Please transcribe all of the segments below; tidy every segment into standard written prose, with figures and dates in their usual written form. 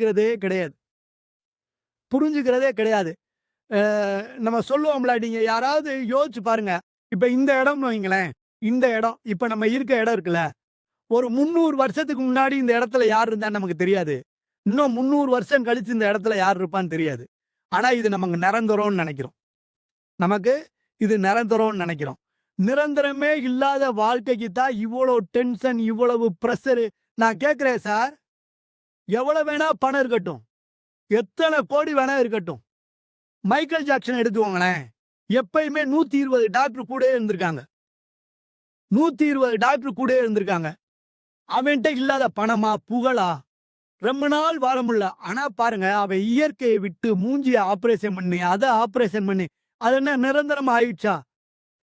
புரிஞ்சுக்கிறதே கிடையாது. புரிஞ்சுக்கிறதே கிடையாது. அ நம்ம சொல்லுவோம்ல, நீங்க யாராவது யோசிச்சு பாருங்க. இப்ப இந்த இடம்னு வைங்களேன். இந்த இடம், இப்ப நம்ம இருக்க இடம் இருக்குல்ல, ஒரு 300 வருஷத்துக்கு முன்னாடி இந்த இடத்துல யார் இருந்தான்னு நமக்கு தெரியாது. இன்னும் 300 வருஷம் கழிச்சு இந்த இடத்துல யார் இருப்பான்னு தெரியாது. ஆனா இது நமக்கு நிரந்தரம்னு நெனைக்கிறோம். நமக்கு இது நிரந்தரம்னு நெனைக்கிறோம். நிரந்தரமே இல்லாத வாழ்க்கைக்கு தான் இவ்வளோ டென்ஷன், இவ்வளவு பிரஷரு. நான் கேட்கிறேன் சார், எவ்வளவு வேணா பணம் இருக்கட்டும். எத்தன கோடி வேணா இருக்கட்டும். மைக்கேல் ஜாக்சன் எடுத்துக்கோங்களேன். எப்பயுமே 120 டாக்டர் கூடயே இருந்திருக்காங்க. 120 டாக்டர் கூடயே இருந்திருக்காங்க. அவன்ட்ட இல்லாத பணமா? புகழா? ரொம்ப நாள் வாழ முடியல. ஆனா பாருங்க, அவன் இயற்கையை விட்டு மூஞ்சிய ஆப்பரேஷன் பண்ணி, அத ஆப்பரேஷன் பண்ணி, அது என்ன நிரந்தரமா ஆயிடுச்சா?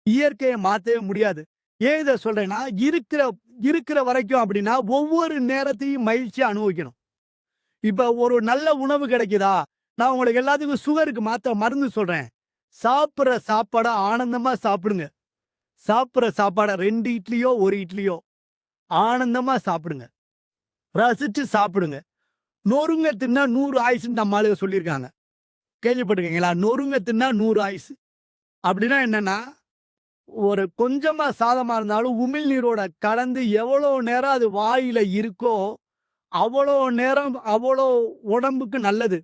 இயற்கைய மாத்தவே முடியாது. ஏன் இத சொல்றேன்னா, இருக்கிற இருக்கிற வரைக்கும் அப்படின்னா, ஒவ்வொரு நேரத்தையும் மகிழ்ச்சியா அனுபவிக்கணும். இப்ப ஒரு நல்ல உணவு கிடைக்குதா? நான் உங்களுக்கு எல்லாத்துக்கும் சுகருக்கு மாத்த மருந்து சொல்றேன். சாப்பிடுற சாப்பாட ஆனந்தமா சாப்பிடுங்க. சாப்பிடுற சாப்பாட 2 இட்லியோ, 1 இட்லியோ ஆனந்தமா சாப்பிடுங்க. ரசிச்சு சாப்பிடுங்க. நொறுங்க தின்னா 100 ஆயுசுன்னு நம்ம ஆளுங்க சொல்லியிருக்காங்க. கேள்விப்பட்டிருக்கீங்களா? நொறுங்க தின்னா 100 ஆயுசு. அப்படின்னா என்னன்னா, ஒரு கொஞ்சமா சாதமா இருந்தாலும் உமிழ்நீரோட கலந்து எவ்வளோ நேரம் அது வாயில இருக்கோ, அவ்வளோ நேரம் அவ்வளோ உடம்புக்கு நல்லது.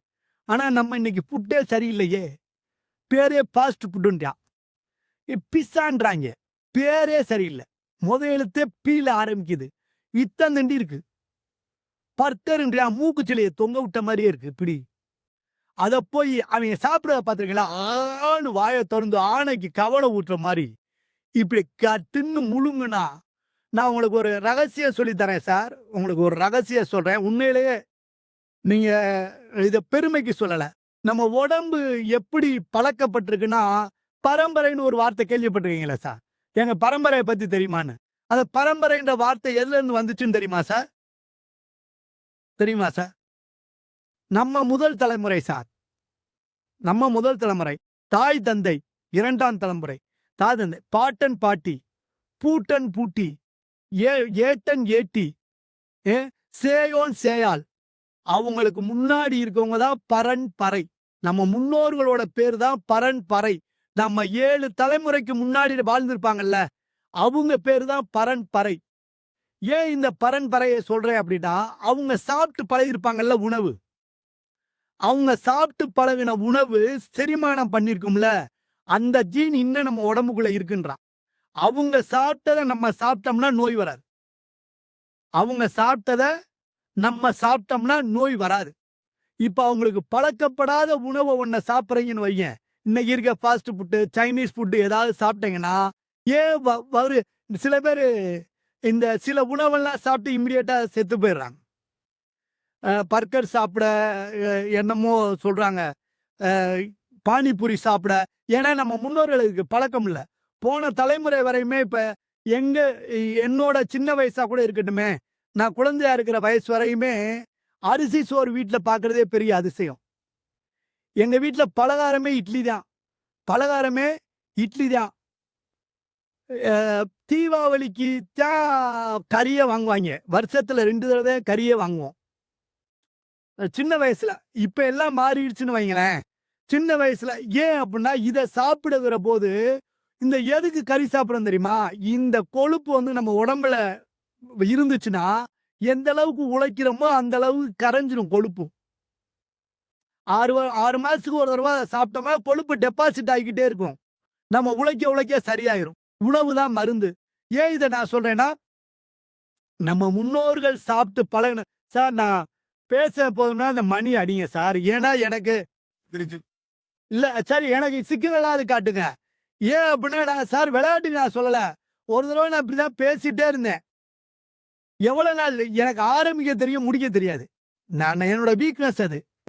ஆனா நம்ம இன்னைக்கு ஃபுட்டே சரியில்லையே. பேரே ஃபாஸ்ட் ஃபுட்டுன்றான். பிஸ்ஸான்றாய்ங்க. பேரே சரியில்ல. மொத எழுத்தே பீல ஆரம்பிக்குது. இத்தந்தண்டி இருக்கு. பர்கர்ன்றான். மூக்குச்சிலைய தொங்க விட்ட மாரியே இருக்கு பிடி. அத போய் அவன் சாப்பிடுறத பார்த்திருக்கீங்களா? ஆன்னு வாய தொறந்து ஆனைக்கு கவல ஊட்டுற மாரி. இப்படி தின்னு முழுங்குனா, நான் உங்களுக்கு ஒரு ரகசியம் சொல்லி தரேன் சார். உங்களுக்கு ஒரு ரகசியம் சொல்றேன். உண்மையிலேயே நீங்க இத பெருமைக்கு சொல்லல. நம்ம உடம்பு எப்படி பழக்கப்பட்டிருக்குன்னா, பரம்பரைன்னு ஒரு வார்த்தை கேள்விப்பட்டிருக்கீங்களா சார்? எங்க பரம்பரைய பத்தி தெரியுமான்னு? அந்த பரம்பரைன்ற வார்த்தை எதுலருந்து வந்துச்சுன்னு தெரியுமா சார்? தெரியுமா சார்? நம்ம முதல் தலைமுறை சார். நம்ம முதல் தலைமுறை. தாய், தந்தை 2ஆம் தலைமுறை. தாய், தந்தை, பாட்டன், பாட்டி, பூட்டன், பூட்டி, ஏ ஏட்டன், ஏட்டி, ஏ சேயோன், சேயாள். அவங்களுக்கு முன்னாடி இருக்கவங்க தான் பரன்பரை. நம்ம முன்னோர்களோட பேரு தான் பரன்பரை. நம்ம 7 தலைமுறைக்கு முன்னாடி வாழ்ந்திருப்பாங்கல்ல, அவங்க பேரு தான் பரன்பரை. ஏன் இந்த பரன்பரைய சொல்றேன் அப்படின்னா, அவங்க சாப்பிட்டு பழகியிருப்பாங்கல்ல உணவு. அவங்க சாப்பிட்டு பழகின உணவு செரிமானம் பண்ணியிருக்கும்ல, அந்த ஜீன் இன்னும் நம்ம உடம்புக்குள்ள இருக்குன்றான். அவங்க சாப்பிட்டத நம்ம சாப்பிட்டோம்னா நோய் வராது. அவங்க சாப்பிட்டத நம்ம சாப்பிட்டோம்னா நோய் வராது. இப்ப அவங்களுக்கு பழக்கப்படாத உணவ ஒண்ண சாப்பிடுறீங்கன்னு வையேன். இன்னைக்கு இருக்க ஃபாஸ்ட் ஃபுட், சைனீஸ் ஃபுட் ஏதாவது சாப்பிட்டீங்கன்னா, ஏன் சில பேரு இந்த சில உணவெல்லாம் சாப்பிட்டு இமிடியேட்டா செத்து போயிடுறாங்க. பர்கர் சாப்பிட என்னமோ சொல்றாங்க. அ பானிபூரி சாப்பிட. ஏன்னா நம்ம முன்னோர்களுக்கு பழக்கம் இல்ல. போன தலைமுறை வரையுமே இப்ப எங்க என்னோட சின்ன வயசா கூட இருக்கட்டுமே, நான் குழந்தையா இருக்கிற வயசு வரையுமே அரிசி சோறு வீட்ல பார்க்கிறதே பெரிய அதிசயம். எங்க வீட்ல பலகாரமே இட்லி தான். பலகாரமே இட்லி தான். அ தீபாவளிக்கு தான் கறியே வாங்குவாய்ங்க. வருஷத்துல 2 தடவ கறியே வாங்குவோம். சின்ன வயசுல. இப்ப எல்லாம் மாறிடுச்சுன்னு வைங்களேன். சின்ன வயசுல ஏன் அப்டின்னா, இத சாப்பிடுகிற போது, இந்த எதுக்கு கறி சாப்பிடுறோம் தெரியுமா? இந்த கொழுப்பு வந்து நம்ம உடம்புல இருந்துச்சுன்னா, எந்த அளவுக்கு உழைக்கிறோமோ, அந்த அளவுக்கு கரைஞ்சிரும் கொழுப்பு. 6 மாசத்துக்கு ஒரு தடவ சாப்பிட்டோமா, கொழுப்பு டெபாசிட் ஆகிக்கிட்டே இருக்கும். நம்ம உழைக்க உழைக்க சரியாயிரும். உணவு தான் மருந்து. ஏன் இத நான் சொல்றேன்னா, நம்ம முன்னோர்கள் சாப்பிட்டு பழகுன சார் நான் பேச போதும்னா அந்த மணி அடிங்க சார். ஏன்னா எனக்கு இல்ல சரி எனக்கு சிக்னலாவது காட்டுங்க. ஏன் அப்டின்னா நான் சார் விளையாட்டுக்கு நான் சொல்லல. ஒரு தடவ நான் இப்படிதான் பேசிட்டே இருந்தேன். எவ்வளவு நாள் எனக்கு ஆரம்பிக்க தெரியும், முடிக்க தெரியாது. நான் என்னோட வீக்னஸ் அது.